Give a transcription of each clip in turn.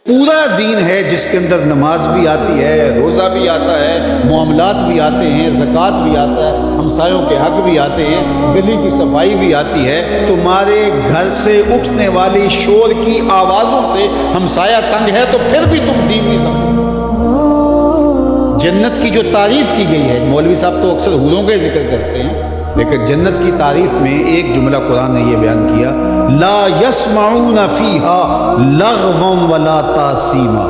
پورا دین ہے جس کے اندر نماز بھی آتی ہے، روزہ بھی آتا ہے، معاملات بھی آتے ہیں، زکوٰۃ بھی آتا ہے، ہمسایوں کے حق بھی آتے ہیں، گلی کی صفائی بھی آتی ہے۔ تمہارے گھر سے اٹھنے والی شور کی آوازوں سے ہمسایہ تنگ ہے تو پھر بھی تم دین نہیں سمجھتے۔ جنت کی جو تعریف کی گئی ہے، مولوی صاحب تو اکثر حوروں کا ذکر کرتے ہیں، لیکن جنت کی تعریف میں ایک جملہ قرآن نے یہ بیان کیا، لا یسمعون فیہا لغوا ولا تاثیما۔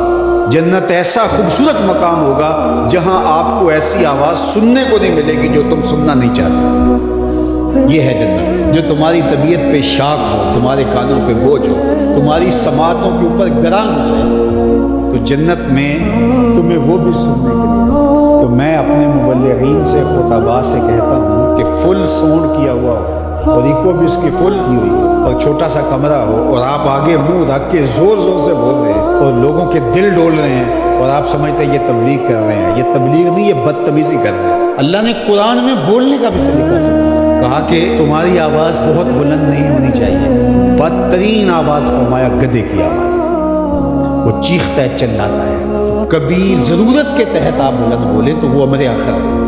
جنت ایسا خوبصورت مقام ہوگا جہاں آپ کو ایسی آواز سننے کو نہیں ملے گی جو تم سننا نہیں چاہتے۔ یہ ہے جنت، جو تمہاری طبیعت پہ شاق ہو، تمہارے کانوں پہ بوجھ ہو، تمہاری سماعتوں کے اوپر گراں گزرے۔ تو جنت میں تمہیں وہ بھی سننے کے لیے، تو میں اپنے مبلغین سے خطباء سے کہتا ہوں کہ فل ساؤنڈ کیا ہوا ہو اور ایکو بھی اس کی فل کی ہوئی اور چھوٹا سا کمرہ ہو اور آپ آگے منہ رکھ کے زور زور سے بول رہے ہیں اور لوگوں کے دل ڈول رہے ہیں اور آپ سمجھتے ہیں یہ تبلیغ کر رہے ہیں۔ یہ تبلیغ نہیں، یہ بدتمیزی کر رہے ہیں۔ اللہ نے قرآن میں بولنے کا بھی سلیقہ سکھایا، کہا کہ تمہاری آواز بہت بلند نہیں ہونی چاہیے، بدترین آواز فرمایا گدھے کی آواز، وہ چیختا ہے چلاتا ہے۔ کبھی ضرورت کے تحت آپ بلند بولے تو وہ امر آخر ہے۔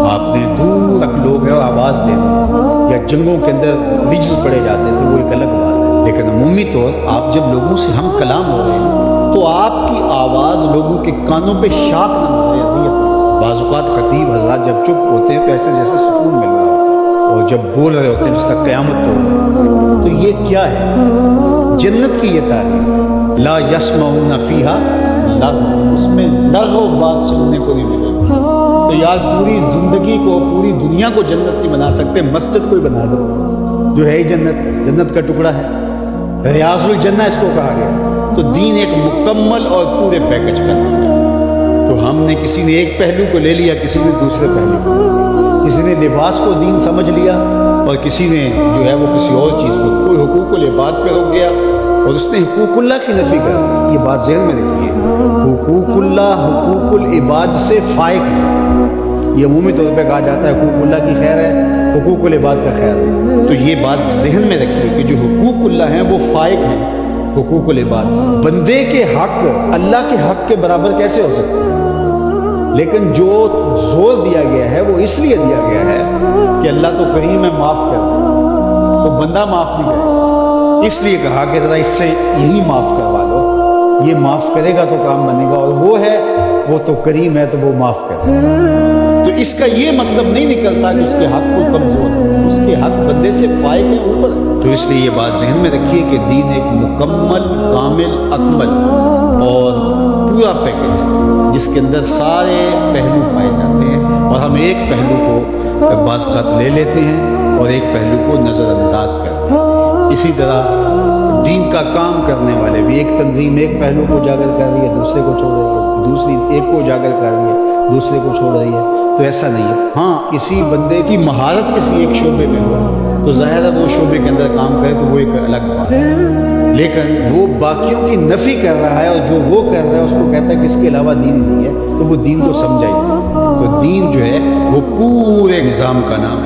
آپ نے دور تک لوگ ہیں اور آواز دے دیں، یا جنگوں کے اندر رجز پڑے جاتے تھے، وہ ایک الگ بات ہے، لیکن عمومی طور آپ جب لوگوں سے ہم کلام ہو رہے ہیں تو آپ کی آواز لوگوں کے کانوں پہ شاق نہ مارے، اذیت۔ بعض اوقات خطیب حضرات جب چپ ہوتے ہیں تو ایسے جیسے سکون مل رہا ہوتا ہے، اور جب بول رہے ہوتے ہیں جس طرح قیامت ہو رہی ہے۔ تو یہ کیا ہے؟ جنت کی یہ تعریف، لا یسمعون فیہا لغو، اس میں لغو بات سننے کو نہیں ملے گی۔ تو یار پوری زندگی کو، پوری دنیا کو جنت نہیں بنا سکتے، مسجد کو ہی بنا دو جو ہے جنت، جنت کا ٹکڑا ہے، ریاض الجنہ اس کو کہا گیا۔ تو دین ایک مکمل اور پورے پیکج کا نام ہے۔ تو ہم نے کسی نے ایک پہلو کو لے لیا، کسی نے دوسرے پہلو کو لے لیا، کسی نے لباس کو دین سمجھ لیا اور کسی نے جو ہے وہ کسی اور چیز کو، کوئی حقوق العباد پہ رک گیا اور اس نے حقوق اللہ کی نفی کر دی۔ یہ بات ذہن میں رکھیے، حقوق اللہ حقوق العباد سے فائق ہے۔ یہ عمومی طور پہ کہا جاتا ہے حقوق اللہ کی خیر ہے، حقوق العباد کا خیر ہے۔ تو یہ بات ذہن میں رکھیے کہ جو حقوق اللہ ہیں وہ فائق ہیں حقوق العباد سے۔ بندے کے حق اللہ کے حق کے برابر کیسے ہو سکتے ہیں؟ لیکن جو زور دیا گیا ہے وہ اس لیے دیا گیا ہے کہ اللہ تو کریم ہے، معاف کر دے، تو بندہ معاف نہیں کرے گا، اس لیے کہا کہ ذرا اس سے یہی معاف کروا دو، یہ معاف کرے گا تو کام بنے گا، اور وہ ہے وہ تو کریم ہے تو وہ معاف کرے گا۔ تو اس کا یہ مطلب نہیں نکلتا کہ اس کے حق کو کمزور ہے، اس کے حق بندے سے فائق ہے، اوپر۔ تو اس لیے یہ بات ذہن میں رکھیے کہ دین ایک مکمل، کامل، اکمل اور پورا پیکج ہے جس کے اندر سارے پہلو پائے جاتے ہیں، اور ہم ایک پہلو کو بعض اوقات لے لیتے ہیں اور ایک پہلو کو نظر انداز کر دیتے ہیں۔ اسی طرح دین کا کام کرنے والے بھی، ایک تنظیم ایک پہلو کو اجاگر کر رہی ہے، دوسرے کو چھوڑ رہی ہے، دوسری ایک کو اجاگر کر رہی ہے، دوسرے کو چھوڑ رہی ہے۔ تو ایسا نہیں ہے۔ ہاں، کسی بندے کی مہارت کسی ایک شعبے میں ہو تو ظاہر ہے وہ شعبے کے اندر کام کرے تو وہ ایک الگ بات ہے، لیکن وہ باقیوں کی نفی کر رہا ہے اور جو وہ کر رہا ہے اس کو کہتا ہے کہ اس کے علاوہ دین نہیں ہے، تو وہ دین کو سمجھا ہی نہیں۔ تو دین جو ہے وہ پورے نظام کا نام ہے۔